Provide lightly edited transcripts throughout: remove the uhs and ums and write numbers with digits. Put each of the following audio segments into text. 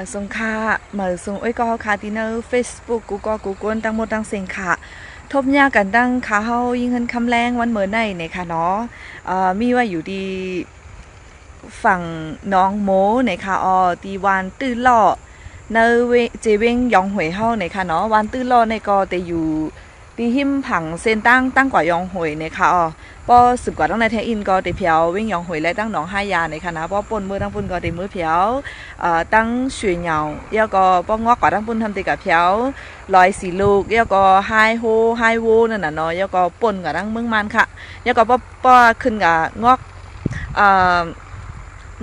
มาส่งค่ะมาส่งอ้อยก็ค่ะที่ในเฟซบุ๊กกูก็กูกวนตั้งหมดตั้งเสียงค่ะทบยากันตั้งขาเฮายิงเงินคำแรงวันเหมือนในเนี่ยค่ะเนาะมีว่าอยู่ดีฝั่งน้องโมเนี่ยค่ะตีวานตื้อล่อในเจเวงยองหวยเฮาเนี่ยค่ะเนาะวันตื้อล่อในก็แต่อยู่ตีหิมผังเส้นตั้งกว่ายองหวยเนี่ยค่ะป้อสืบกว่าตั้งในแทอินก็แต่เพียววิ่งยองหวยและตั้งหนองห้ายาในคณะป้อปนมือตั้งปุ่นก็แต่มือเพียวตั้งเฉียเหยาแล้วก็ป้องอกกว่าตั้งปุ่นทำติกับเพียวลอยสีลูกแล้วก็ไฮโฮไฮโวนั่นน่ะเนาะแล้วก็ปนกับตั้งเมืองมันค่ะแล้วก็ป้อขึ้นกับงอก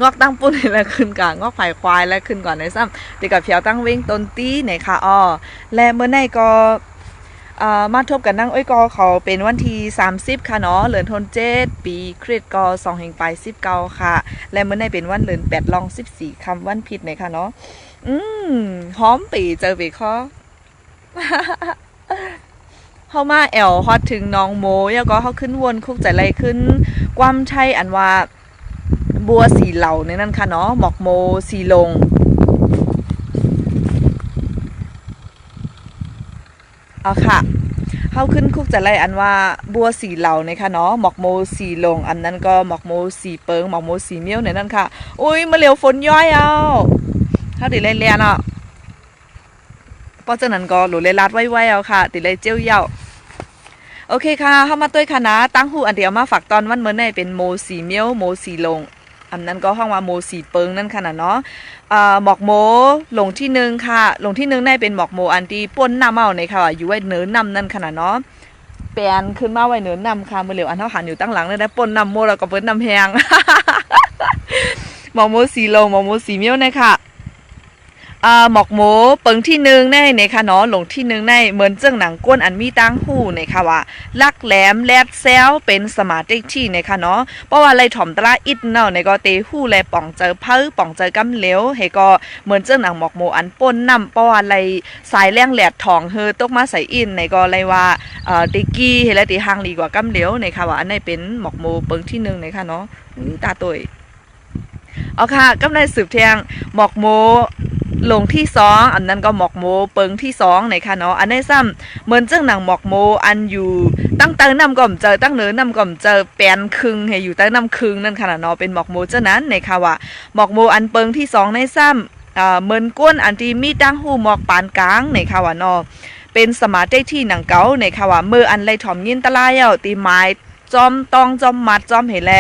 งอกตั้งปุ่นแล้วขึ้นกับงอกไผ่ควายแล้วขึ้นก่อนในซ้ำติกับเพียวตั้งวิ่งต้นตีเนี่ยค่ะและเมื่อในก็มาทบกันนั่งอ้อยกอเขาเป็นวันที่30ค่ะเนาะเหลือนทน7ปีคริสต์ก็2แห่งไป19ค่ะและเมื่อในเป็นวันเหลือน8ลอง14คำวันผิดเนี่ยค่ะเนาะหอมปีเจอปีข้อ เข้ามาแอลฮอตถึงน้องโมแล้วก็เขาขึ้นวนคุกใจไรขึ้นความใช่อันว่าบัวสีเหล่าในนั่นค่ะเนาะหมอกโมสีลงเอาค่ะเข้าขึ้นคุกจะไล่อันว่าบัวสีเหล่าในค่ะเนาะหมอกโมสีลงอันนั้นก็หมอกโมสีเปิงหมอกโมสีเมี้ยวในนั่นค่ะอุ้ยมาเหลียวฝนย้อยเอาถ้าติดเล่นเลียนอ่ะเพราะฉะนั้นก็หลุดเลยลัดไว้เอาค่ะติดเลยเจียวเย่าโอเคค่ะเข้ามาต้วยค่ะนะตั้งหูอันเดียวมาฝากตอนวันเมื่อในเป็นโมสีเมี้ยวโมสีลงอันนั้นก็ห้องว่าโมสีเปิงนั่นค่ะเนาะหมอกโมลงที่1ค่ะลงที่1ได้เป็นหมอกโมอันที่ป่นน้ำเมาในค่ะอยู่ไว้เนื้อนำนั่นค่ะเนาะแปลนขึ้นมาไว้เนื้อนำค่ะเมื่อเหลียวอันเท่าหันอยู่ตั้งหลังเลยได้ป่นน้ำโมแล้วก็เปิ้นน้ำแหง หมอกโมสีลงหมอกโมสีเมี้ยวนะคะหมอกโมเปิงที่1ในค่ะเนาะลงที่1ในเหมือนเจิ้งหนังก้นอันมีตั้งหูในค่ะว่าลักแหลมแลดแซวเป็นสมาธิที่ในค่ะเนาะเพราะว่าไรถ่อมตราอิดเนาะในก็เตหู้แลป่องเจอเพ้อป่องเจอกำเหลวเฮก็เหมือนเจิ้งหนังหมอกโมอันป่นนำเพราะว่าไรสายแรงแหลดทองเฮอตกมาใส่อินในก็ไรว่าติกี้เฮและติห่างดีกว่ากำเหลวในค่ะว่าอันนี้เป็นหมอกโมเปิงที่1ในค่ะเนาะตาตุยเอาค่ะกำไรสืบเทียงหมอกโมลงที่2อันนั้นก็หมอกโมเปิงที่2ในค่ะเนาะอันนี้ซ้ำเหมือนเจ้าหนังหมอกโมอันอยู่ตั้งเตอน้ำก่อมเจอตั้งเนื้อน้ำก่อมเจอแปนครึ่งให้อยู่ใต้น้ำครึ่งนั่นค่ะเนาะเป็นหมอกโมเจ้านั้นในค่ะว่าหมอกโมอันเปิงที่2ในซ้ำเหมือนก้นอันที่มีตั้งหูหมอกปานกลางในค่ะว่าเนาะเป็นสมาธิที่หนังเก่าในค่ะว่ามืออันไรถ่อมยินตะลายเอาตีไม้จอมตองจอมมัดจอมเห็นแล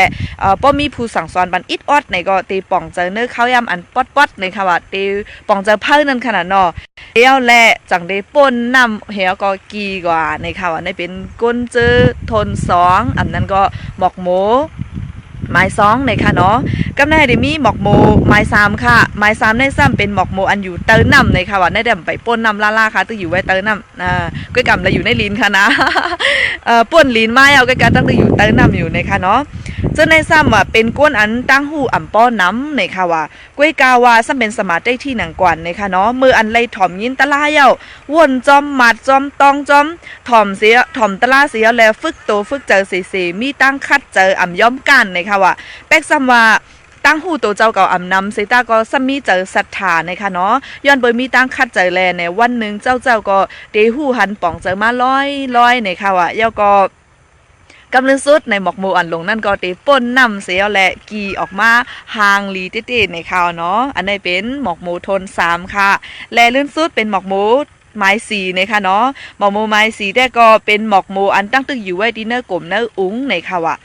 ป้อมีผู้สั่งสอนบันอิดออดในก็ตีป่องเจอเนื้อข้าวยำอันป๊อดในค่ะว่าตีป่องเจอเพิ่นนั่นขนาดเนาะเดียวแลจังได้ป่นนำเหี่ยวก็กีกว่าในค่ะว่าในเป็นก้นเจอทน2อันนั้นก็หมอกโมไม้2ในค่ะเนาะกำในได้มีหมอกโมไม้3ค่ะไม้3ในซ้ำเป็นหมอกโมอันอยู่เตอน้ำในค่ะว่าในดำไปป่นน้ำล่าค่ะตึกอยู่ไว้เตอน้ำก้อยกำแล้วอยู่ในลิ้นค่ะนะป่นลิ้นไม้เอาก้อยกำตั้งตึกอยู่เตอน้ำอยู่ในค่ะเนาะเจ้าในซ้ำว่าเป็นก้นอันตั้งหูอ่ำป้อน้ำในค่ะว่าก้อยกาว่าซ้ำเป็นสมาธิที่หนังกวนในค่ะเนาะมืออันไล่ถ่อมยินตะลายเอาวนจอมมัดจอมตองจอมถ่อมเสียถ่อมตะลาเสียแล้วฝึกโตฝึกเจอเสียมีตั้งคัดเจออ่ำย้อมกันในค่ะว่าแป๊กซ้ำว่าตั้งหูตัวเจ้าเก่าอ่ำนำเสตาก็ซ้ำมีเจอศรัทธาในค่ะเนาะย้อนเบอร์มีตั้งคัดเจอแลในวันหนึ่งเจ้าก็เตหูหันป่องเจอมาร้อยในค่ะว่าเย้าก็กำลังสุดในหมอกโมอันลงนั่นก็เตป่นนำเสียและกีออกมาหางลีติดในข่าวเนาะอันนี้เป็นหมอกโมทน3ค่ะและลื่นสุดเป็นหมอกโมไม้4ในค่ะเนาะหมอกโมไม้4ได้ก็เป็นหมอกโมอันตั้งตึกอยู่ไว้ที่เนื้อกลมเนื้ออุ้งในค่ะว่า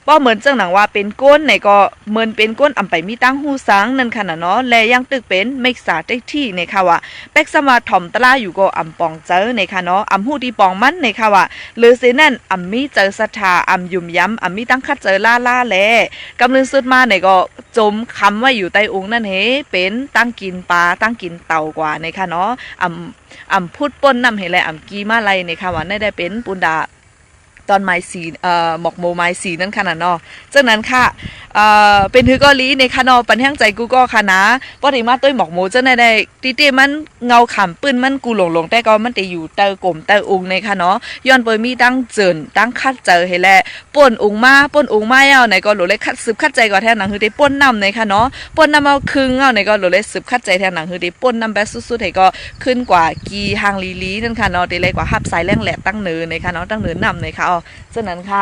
ป้อเหมือนเจ้าหนังว่าเป็นก้นในก็เหมือนเป็นก้นอำไปมีตั้งหูสังนั่นค่ะเนาะและยังตึกเป็นเมกษาได้ที่ในค่ะว่าเป็กสมาถ่อมตะลาอยู่ก็อำปองเจอในค่ะเนาะอำหูที่ปองมันในค่ะว่าหรือเสนั่นอำมีเจอศรัทธาอำยุ่มย้ำอำมีตั้งคัดเจอล่าแลกำลังสุดมาในก็จมคำว่าอยู่ใต้องค์นั่นเฮเป็นตั้งกินปลาตั้งกินเต่ากว่าในค่ะเนาะอำพุดป่นนำให้แลอำกีมาไลในค่ะว่าได้เป็นปุนดา ตอนไม้สีหมอกโมไม้สีนั่นค่ะนะเนาะจากนั้นค่ะเป็นฮือก็ลีในค่ะเนาะปันแห้งใจกูก็ค่ะนะบ่ได้มาต้วยหมอกโมจังได้ติเตมันเงาขำปื้นมันกูหลงแต่ก็มันได้อยู่เตอกลมเตออุงในค่ะเนาะย้อนเปิ้มีตั้งเจินตั้งคัดเจอให้แลป่นอุงมาเอาไหนก็โหลเลยคัดสืบคัดใจก็แท้หนังคือได้ป่นนำในค่ะเนาะป่นนำเอาครึ่งเอาไหนก็โหลเลยสืบคัดใจแท้หนังคือได้ป่นนำแบบสุดๆให้ก็ขึ้นกว่ากีหางลีนั่นค่ะเนาะได้เลยกว่าฮับสายแรงแหลกตั้งเนินในค่ะเนาะตั้งเนินนำในค่ะอ๋อฉะนั้นค่ะ